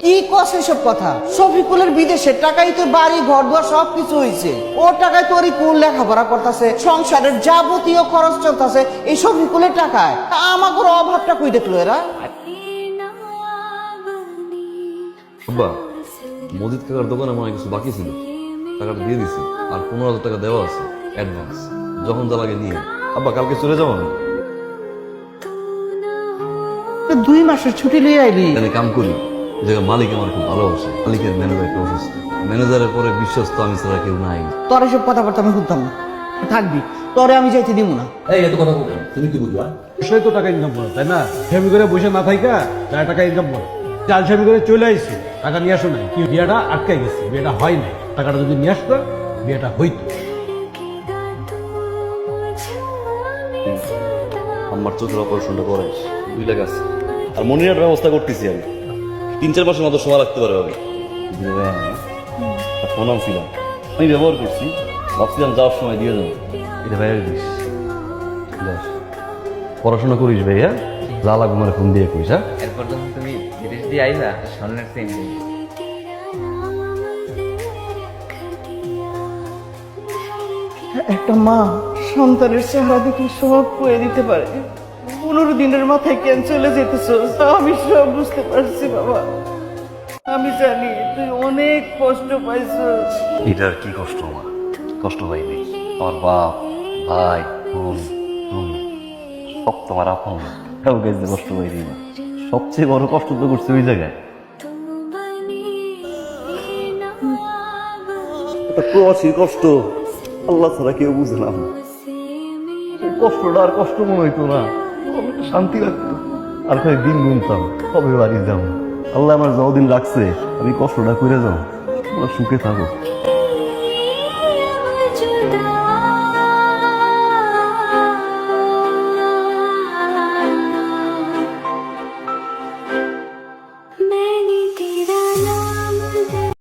কি কস এসব কথা? শফিকুলের বিদেশের টাকাই তো বাড়ি ঘর দুয়ার সবকিছু হয়েছে। ও টাকায় তোর কুল লেখাপড়া করতেছে, সংসারের যাবতীয় খরচ চলতেছে এই শফিকুলের টাকায়। আমাকে অভাবটা কই দেখলো এরা? আব্বা, মজিদ কাকার দোকানে আমার কিছু বাকি ছিল, টাকাটা দিয়ে দিছি। আর 15,000 টাকা দেওয়া আছে অ্যাডভান্স, যখন যা লাগে নিয়ে। আব্বা কালকে চলে যাবো না? 2 মাসের ছুটি লিয়ে আইলি? আমি কাম করি, জায়গা মালিক আমার খুব ভালোবাসে। মালিকের ম্যানেজার একটা অসুস্থ, ম্যানেজারের পরে বিশ্বস্ত আমি ছাড়া কেউ নাই। তোর এসব কথাবার্তা আমি বুঝতাম না। থাকবি, তোরে আমি যাইতে দিব না। এই এত কথা বলবেন, তুমি কি বুঝবা? বিষয় তো টাকা ইনকাম করো, তাই না? ফ্যামি করে বসে না থাইকা যারা টাকা ইনকাম করো। চাল ফ্যামি করে চলে আইছি, টাকা নিয়ে আসো নাই, কি বিয়েটা আটকাই গেছে, বিয়েটা হয় নাই। টাকাটা যদি নিয়ে আসতো বিয়েটা হইতো। আমার চোখের অপারেশনটা করে 2 লাখ আছে, আর মনিরার ব্যবস্থা করতেছি আমি। 3-4 মাসের মতো সময় লাগতে পারে হবে। ফোন আনছিলাম, আমি ব্যবহার করছি, ভাবছিলাম যাওয়ার সময় দিয়ে যাবো। এটা ভাইয়ের দিস, পড়াশোনা করিস ভাইয়া, যা লাগবে আমার ফোন দিয়ে কইস। হ্যাঁ, এরপর যখন তুমি বিদেশ দিয়ে আইবা স্বর্ণের চেন দিই। একটা মা সন্তানের চেহারা দেখে সব কয়ে দিতে পারে। 15 দিনের মাথায় কেন চলে যেতেছো? আমি সব বুঝতে পারছি বাবা। আমি জানি তুই অনেক কষ্ট পাইছিস। এটা আর কি কষ্ট? আমার কষ্ট হয়নি, আমার বাপ, ভাই, বোন, তুমি সব তোমার আপন। কাউকে যে কষ্ট পাইনি না, সবচেয়ে বড় কষ্ট তো করছে ওই জায়গায়। এটা প্রবাসীর কষ্ট, আল্লাহ ছাড়া কেউ বুঝে না। এই কষ্টটা আর কষ্ট মনে হইতো না, আমি তো শান্তি লাগতো। আর খালি দিন গুনতাম কবে বাড়ি যাবো। আল্লাহ আমার যতদিন রাখছে আমি কষ্টটা করে যাবো, তোমরা সুখে থাকো।